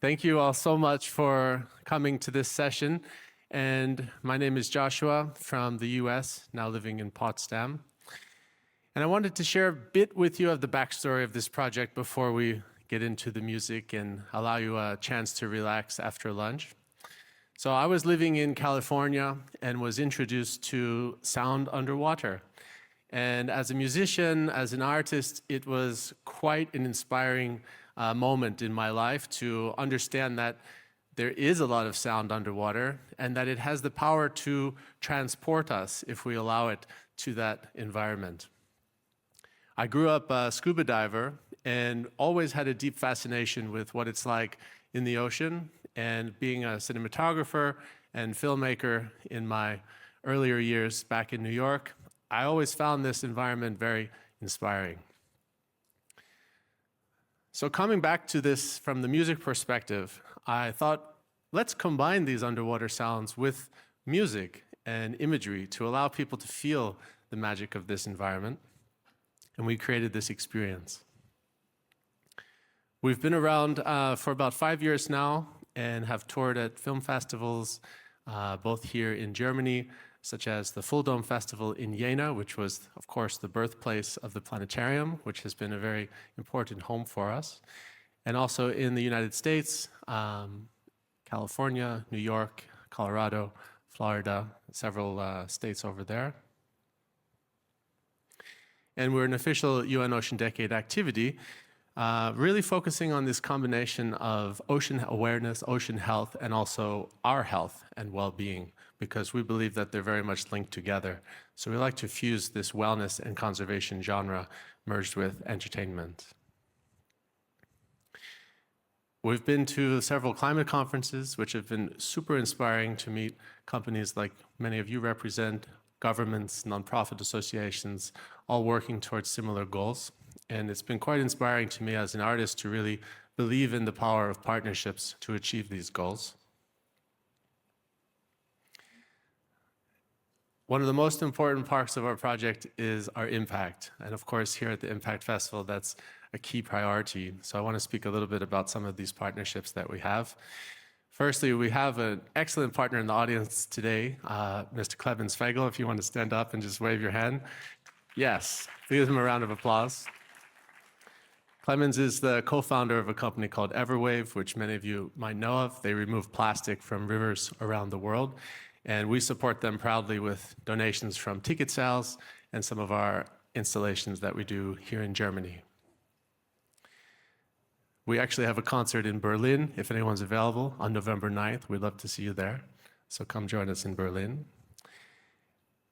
Thank you all so much for coming to this session. And my name is Joshua from the US, now living in Potsdam. And I wanted to share a bit with you of the backstory of this project before we get into the music and allow you a chance to relax after lunch. So I was living in California and was introduced to sound underwater. And as a musician, as an artist, it was quite an inspiring moment in my life to understand that there is a lot of sound underwater and that it has the power to transport us if we allow it to that environment. I grew up a scuba diver and always had a deep fascination with what it's like in the ocean, and being a cinematographer and filmmaker in my earlier years back in New York, I always found this environment very inspiring. So coming back to this from the music perspective, I thought, let's combine these underwater sounds with music and imagery to allow people to feel the magic of this environment. And we created this experience. We've been around for about 5 years now and have toured at film festivals, both here in Germany, such as the Full Dome Festival in Jena, which was, of course, the birthplace of the planetarium, which has been a very important home for us. And also in the United States, California, New York, Colorado, Florida, several states over there. And we're an official UN Ocean Decade activity, really focusing on this combination of ocean awareness, ocean health, and also our health and well-being, because we believe that they're very much linked together. So we like to fuse this wellness and conservation genre merged with entertainment. We've been to several climate conferences, which have been super inspiring to meet companies like many of you represent, governments, nonprofit associations, all working towards similar goals. And it's been quite inspiring to me as an artist to really believe in the power of partnerships to achieve these goals. One of the most important parts of our project is our impact. And of course, here at the Impact Festival, that's a key priority. So I want to speak a little bit about some of these partnerships that we have. Firstly, we have an excellent partner in the audience today, Mr. Clemens Fagel, if you want to stand up and just wave your hand. Yes, give him a round of applause. Clemens is the co-founder of a company called Everwave, which many of you might know of. They remove plastic from rivers around the world, and we support them proudly with donations from ticket sales and some of our installations that we do here in Germany. We actually have a concert in Berlin, if anyone's available, on November 9th. We'd love to see you there, so come join us in Berlin.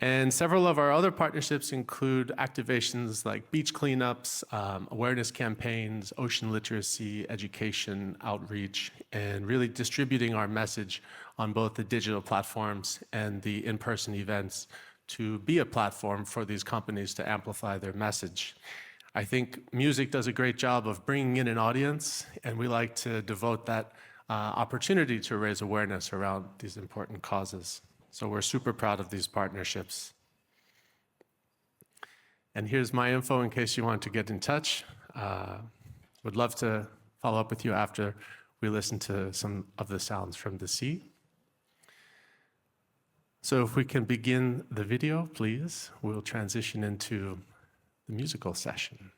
And several of our other partnerships include activations like beach cleanups, awareness campaigns, ocean literacy, education, outreach, and really distributing our message on both the digital platforms and the in-person events to be a platform for these companies to amplify their message. I think music does a great job of bringing in an audience, and we like to devote that opportunity to raise awareness around these important causes. So we're super proud of these partnerships. And here's my info in case you want to get in touch. Would love to follow up with you after we listen to some of the sounds from the sea. So if we can begin the video, please, we'll transition into the musical session.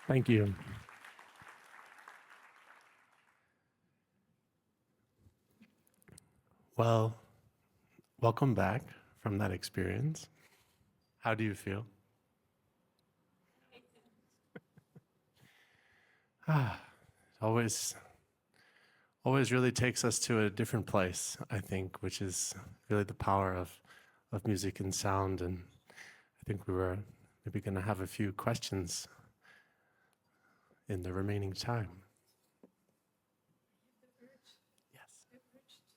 Thank you. Well, welcome back from that experience. How do you feel? Always really takes us to a different place, I think, which is really the power of music and sound. And I think we were maybe going to have a few questions in the remaining time.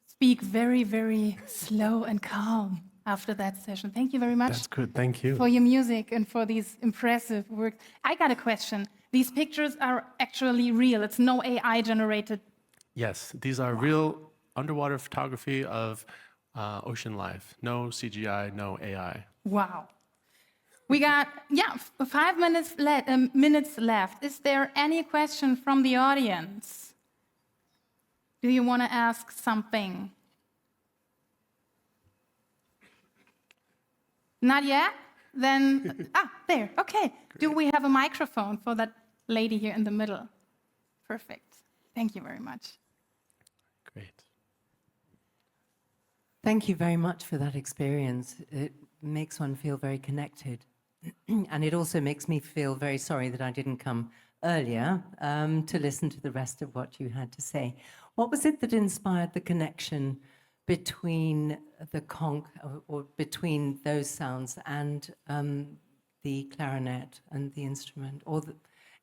Speak very, very slow and calm after that session. Thank you very much. That's good. Thank you. For your music and for these impressive works. I got a question. These pictures are actually real. It's no AI generated. Yes, these are real underwater photography of ocean life. No CGI, no AI. Wow. We got 5 minutes left. Is there any question from the audience? Do you want to ask something? Not yet? Then, there, okay. Great. Do we have a microphone for that lady here in the middle? Perfect. Thank you very much. Great. Thank you very much for that experience. It makes one feel very connected. And it also makes me feel very sorry that I didn't come earlier to listen to the rest of what you had to say. What was it that inspired the connection between the conch, or between those sounds and the clarinet and the instrument, or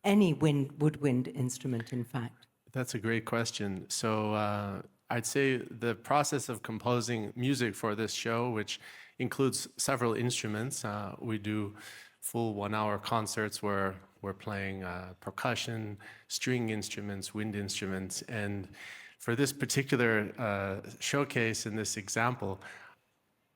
any woodwind instrument, in fact? That's a great question. So I'd say the process of composing music for this show, which includes several instruments, we do full 1-hour concerts where we're playing percussion, string instruments, wind instruments. And for this particular showcase in this example,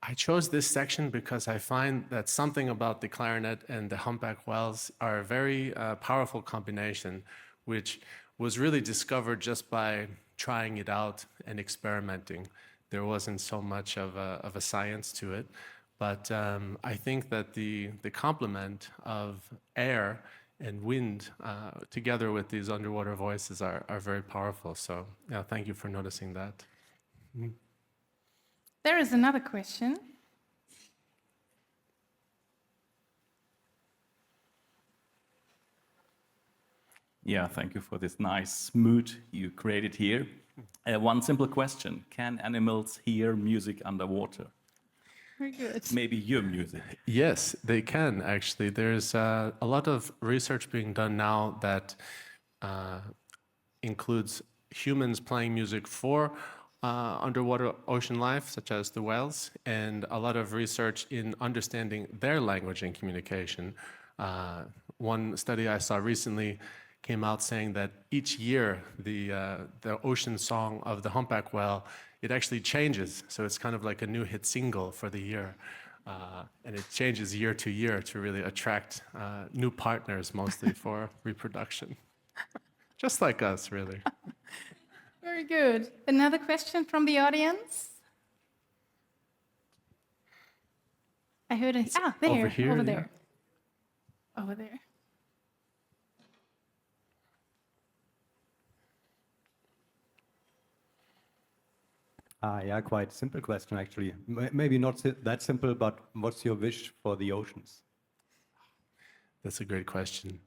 I chose this section because I find that something about the clarinet and the humpback whales are a very powerful combination, which was really discovered just by trying it out and experimenting. There wasn't so much of a science to it, but I think that the complement of air and wind together with these underwater voices are very powerful. So yeah, thank you for noticing that. Mm. There is another question. Yeah, thank you for this nice mood you created here. One simple question: can animals hear music underwater? Very good. Maybe your music. Yes, they can actually. There's a lot of research being done now that includes humans playing music for underwater ocean life, such as the whales, and a lot of research in understanding their language and communication. One study I saw recently came out saying that each year the ocean song of the humpback whale, it actually changes. So it's kind of like a new hit single for the year. And it changes year to year to really attract new partners, mostly for reproduction. Just like us, really. Very good. Another question from the audience? I heard it. There, over here, over there. Yeah. Over there. Yeah, quite simple question, actually. Maybe not that simple, but what's your wish for the oceans? That's a great question.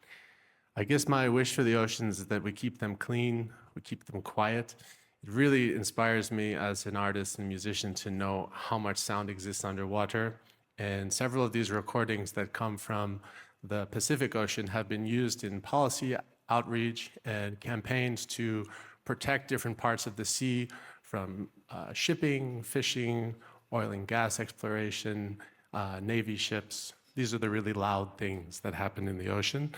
I guess my wish for the oceans is that we keep them clean, we keep them quiet. It really inspires me as an artist and musician to know how much sound exists underwater. And several of these recordings that come from the Pacific Ocean have been used in policy outreach and campaigns to protect different parts of the sea from shipping, fishing, oil and gas exploration, Navy ships. These are the really loud things that happen in the ocean.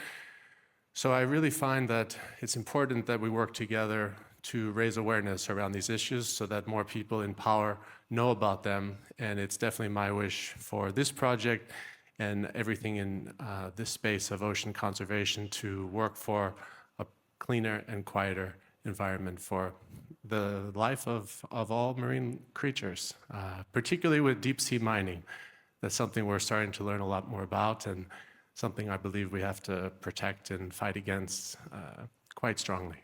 So I really find that it's important that we work together to raise awareness around these issues so that more people in power know about them. And it's definitely my wish for this project and everything in this space of ocean conservation to work for a cleaner and quieter environment for the life of all marine creatures, particularly with deep sea mining. That's something we're starting to learn a lot more about, and something I believe we have to protect and fight against quite strongly.